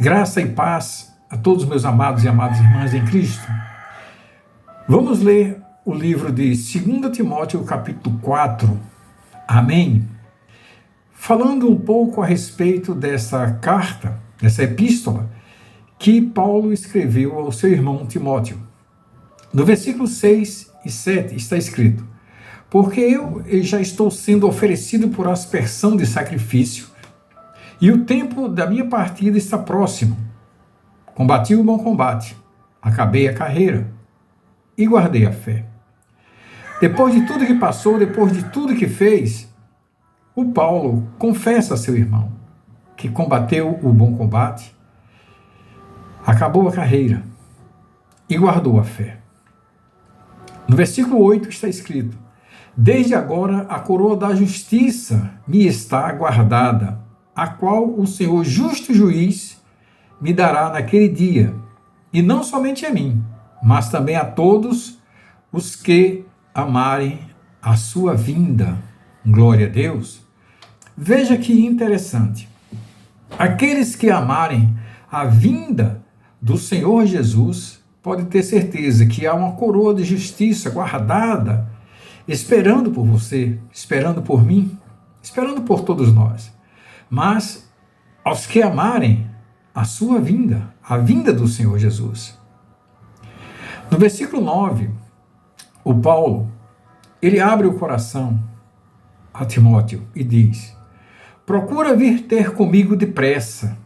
Graça e paz a todos meus amados e amadas irmãs em Cristo. Vamos ler o livro de 2 Timóteo, capítulo 4. Amém? Falando um pouco a respeito dessa carta, dessa epístola, que Paulo escreveu ao seu irmão Timóteo. No versículo 6 e 7 está escrito: porque eu já estou sendo oferecido por aspersão de sacrifício, e o tempo da minha partida está próximo. Combati o bom combate, acabei a carreira e guardei a fé. Depois de tudo que passou, depois de tudo que fez, o Paulo confessa a seu irmão que combateu o bom combate, acabou a carreira e guardou a fé. No versículo 8 está escrito: desde agora a coroa da justiça me está guardada, a qual o Senhor justo juiz me dará naquele dia, e não somente a mim, mas também a todos os que amarem a sua vinda. Glória a Deus. Veja que interessante. Aqueles que amarem a vinda do Senhor Jesus, pode ter certeza que há uma coroa de justiça guardada, esperando por você, esperando por mim, esperando por todos nós. Mas aos que amarem a sua vinda, a vinda do Senhor Jesus. No versículo 9, o Paulo, ele abre o coração a Timóteo e diz: procura vir ter comigo depressa,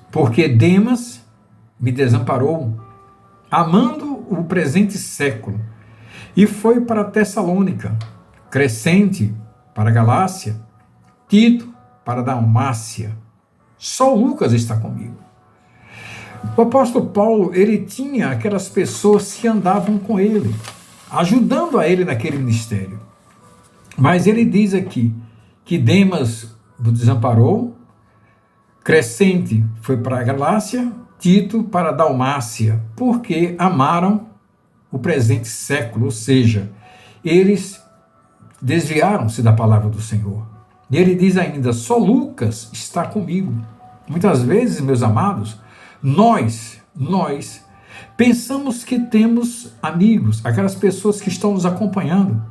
porque Demas me desamparou, amando o presente século, e foi para Tessalônica, Crescente para Galácia, Tito para Dalmácia. Só Lucas está comigo. O apóstolo Paulo, ele tinha aquelas pessoas que andavam com ele, ajudando a ele naquele ministério. Mas ele diz aqui que Demas o desamparou, Crescente foi para a Galácia, Tito para a Dalmácia, porque amaram o presente século, ou seja, eles desviaram-se da palavra do Senhor. E ele diz ainda: só Lucas está comigo. Muitas vezes, meus amados, nós pensamos que temos amigos, aquelas pessoas que estão nos acompanhando,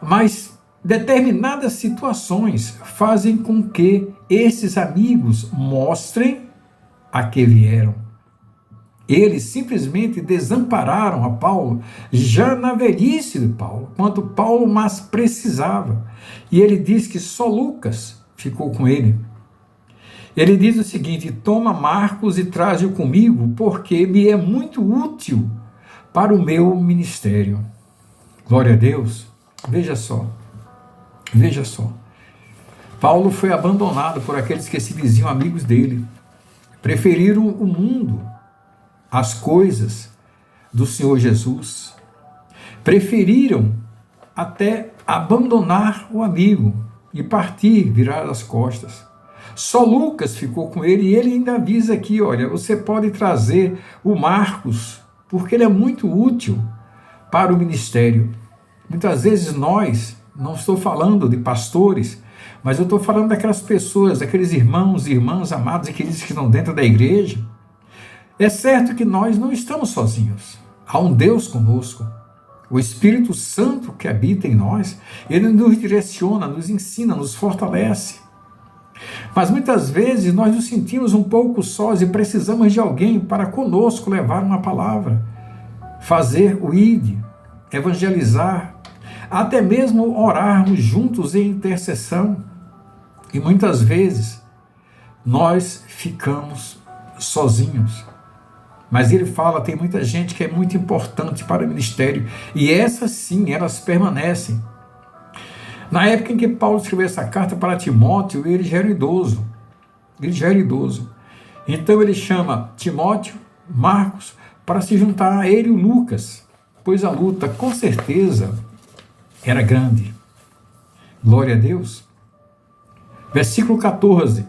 mas determinadas situações fazem com que esses amigos mostrem a que vieram. Eles simplesmente desampararam a Paulo já na velhice de Paulo, quando Paulo mais precisava. E ele diz que só Lucas ficou com ele. Ele diz o seguinte: toma Marcos e traze-o comigo, porque me é muito útil para o meu ministério. Glória a Deus. Veja só. Paulo foi abandonado por aqueles que se diziam amigos dele. Preferiram o mundo, as coisas do Senhor Jesus. Preferiram até abandonar o amigo e partir, virar as costas. Só Lucas ficou com ele, e ele ainda avisa aqui: olha, você pode trazer o Marcos, porque ele é muito útil para o ministério. Muitas vezes nós, não estou falando de pastores, mas eu estou falando daquelas pessoas, daqueles irmãos e irmãs amados e queridos que estão dentro da igreja. É certo que nós não estamos sozinhos. Há um Deus conosco. O Espírito Santo que habita em nós, ele nos direciona, nos ensina, nos fortalece. Mas muitas vezes nós nos sentimos um pouco sós e precisamos de alguém para conosco levar uma palavra, fazer o ID, evangelizar, até mesmo orarmos juntos em intercessão. E muitas vezes nós ficamos sozinhos. Mas ele fala, tem muita gente que é muito importante para o ministério, e essas sim, elas permanecem. Na época em que Paulo escreveu essa carta para Timóteo, ele já era idoso. Então ele chama Timóteo, Marcos, para se juntar a ele e o Lucas, pois a luta, com certeza, era grande. Glória a Deus. Versículo 14.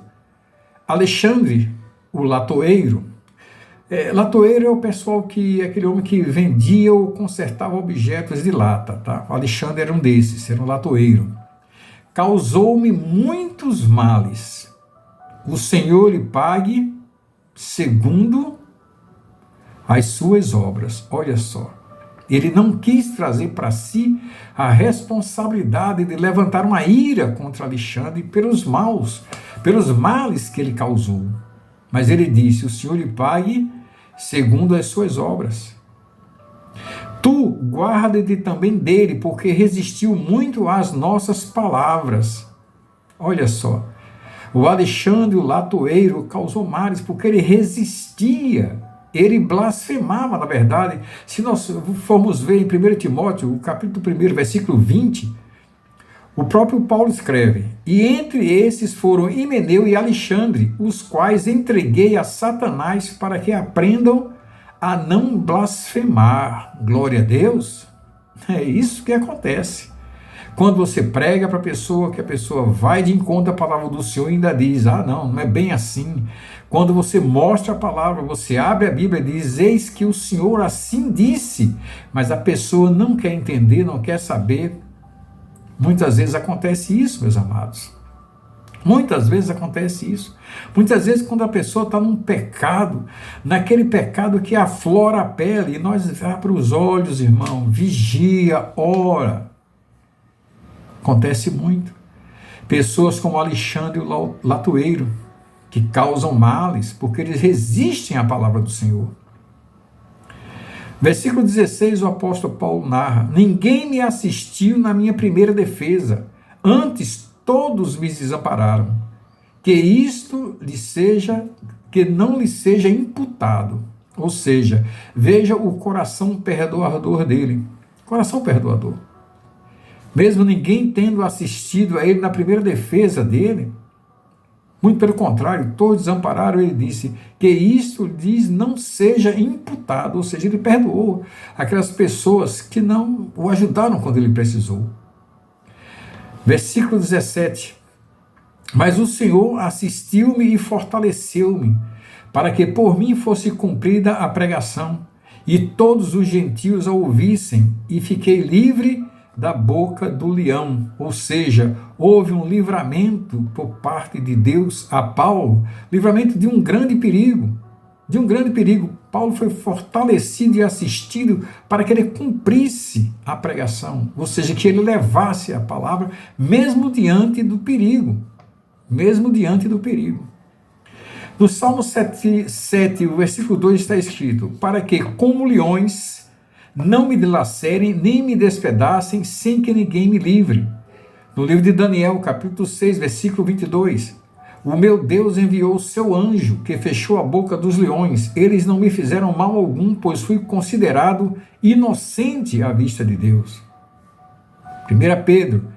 Alexandre, o latoeiro. Latoeiro é o pessoal aquele homem que vendia ou consertava objetos de lata, tá? O Alexandre era um desses, era um latoeiro. Causou-me muitos males. O Senhor lhe pague segundo as suas obras. Olha só. Ele não quis trazer para si a responsabilidade de levantar uma ira contra Alexandre pelos males que ele causou. Mas ele disse: o Senhor lhe pague segundo as suas obras. Tu guarda-te também dele, porque resistiu muito às nossas palavras. Olha só, o Alexandre, o latoeiro, causou males porque ele resistia. Ele blasfemava, na verdade. Se nós formos ver em 1 Timóteo, o capítulo 1, versículo 20, o próprio Paulo escreve: e entre esses foram Himeneu e Alexandre, os quais entreguei a Satanás para que aprendam a não blasfemar. Glória a Deus. É isso que acontece. Quando você prega para a pessoa, que a pessoa vai de encontro à palavra do Senhor e ainda diz: ah, não é bem assim. Quando você mostra a palavra, você abre a Bíblia e diz: eis que o Senhor assim disse, mas a pessoa não quer entender, não quer saber. Muitas vezes acontece isso, meus amados. Muitas vezes acontece isso. Muitas vezes quando a pessoa está num pecado, naquele pecado que aflora a pele, e nós abre os olhos, irmão, vigia, ora. Acontece muito. Pessoas como Alexandre o latoeiro, que causam males, porque eles resistem à palavra do Senhor. Versículo 16, o apóstolo Paulo narra: ninguém me assistiu na minha primeira defesa, antes todos me desampararam. Que isto que não lhe seja imputado. Ou seja, veja o coração perdoador dele. Coração perdoador. Mesmo ninguém tendo assistido a ele na primeira defesa dele, muito pelo contrário, todos desampararam. Ele disse que isto lhes não seja imputado, ou seja, ele perdoou aquelas pessoas que não o ajudaram quando ele precisou. Versículo 17: mas o Senhor assistiu-me e fortaleceu-me, para que por mim fosse cumprida a pregação, e todos os gentios a ouvissem, e fiquei livre da boca do leão. Ou seja, houve um livramento por parte de Deus a Paulo, livramento de um grande perigo, Paulo foi fortalecido e assistido para que ele cumprisse a pregação, ou seja, que ele levasse a palavra mesmo diante do perigo, No Salmo 7, o versículo 2 está escrito: para que como leões não me dilacerem, nem me despedacem, sem que ninguém me livre. No livro de Daniel, capítulo 6, versículo 22, o meu Deus enviou o seu anjo, que fechou a boca dos leões. Eles não me fizeram mal algum, pois fui considerado inocente à vista de Deus. 1 Pedro,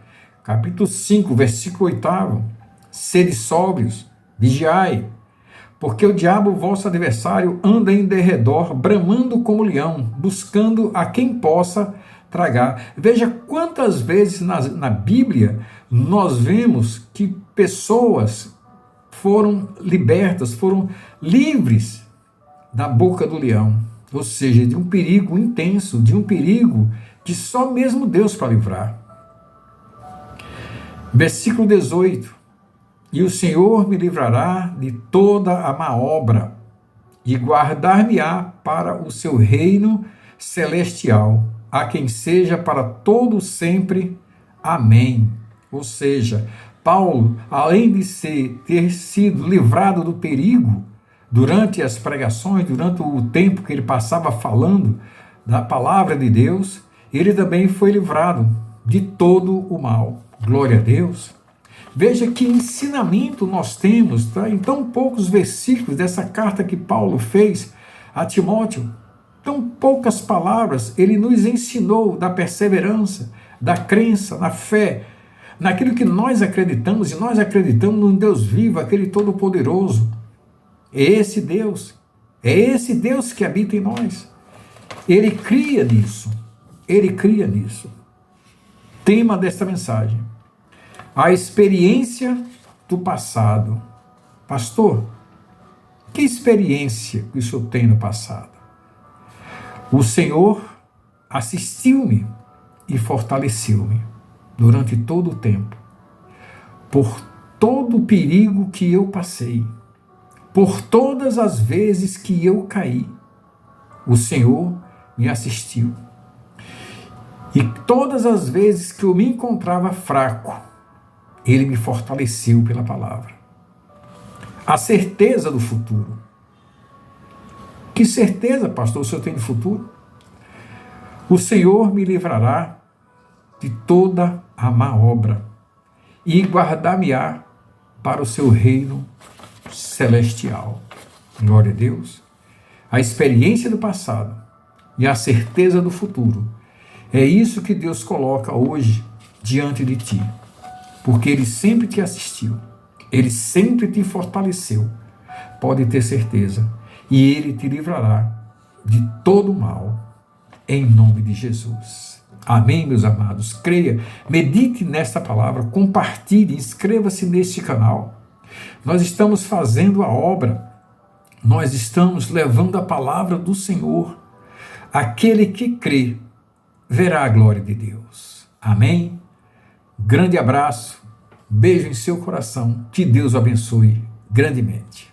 capítulo 5, versículo 8, sede sóbrios, vigiai, porque o diabo, vosso adversário, anda em derredor, bramando como leão, buscando a quem possa tragar. Veja quantas vezes na Bíblia nós vemos que pessoas foram libertas, foram livres da boca do leão. Ou seja, de um perigo intenso, de um perigo que só mesmo Deus para livrar. Versículo 18. E o Senhor me livrará de toda a má obra e guardar-me-á para o seu reino celestial, a quem seja para todo sempre. Amém. Ou seja, Paulo, além de ter sido livrado do perigo durante as pregações, durante o tempo que ele passava falando da palavra de Deus, ele também foi livrado de todo o mal. Glória a Deus. Veja que ensinamento nós temos, tá? Em tão poucos versículos dessa carta que Paulo fez a Timóteo, tão poucas palavras, ele nos ensinou da perseverança, da crença, na fé, naquilo que nós acreditamos, e nós acreditamos num Deus vivo, aquele Todo-Poderoso. É esse Deus que habita em nós. Ele cria nisso. Tema desta mensagem: a experiência do passado. Pastor, que experiência que o senhor tem no passado? O Senhor assistiu-me e fortaleceu-me durante todo o tempo, por todo o perigo que eu passei, Por todas as vezes que eu caí, o Senhor me assistiu. E todas as vezes que eu me encontrava fraco, Ele me fortaleceu pela palavra. A certeza do futuro. Que certeza, pastor, o senhor tem de futuro? O Senhor me livrará de toda a má obra e guardar-me-á para o seu reino celestial. Glória a Deus. A experiência do passado e a certeza do futuro. É isso que Deus coloca hoje diante de ti. Porque Ele sempre te assistiu. Ele sempre te fortaleceu. Pode ter certeza. E Ele te livrará de todo o mal. Em nome de Jesus. Amém, meus amados? Creia, medite nesta palavra, compartilhe, inscreva-se neste canal. Nós estamos fazendo a obra. Nós estamos levando a palavra do Senhor. Aquele que crê verá a glória de Deus. Amém? Grande abraço, beijo em seu coração, que Deus o abençoe grandemente.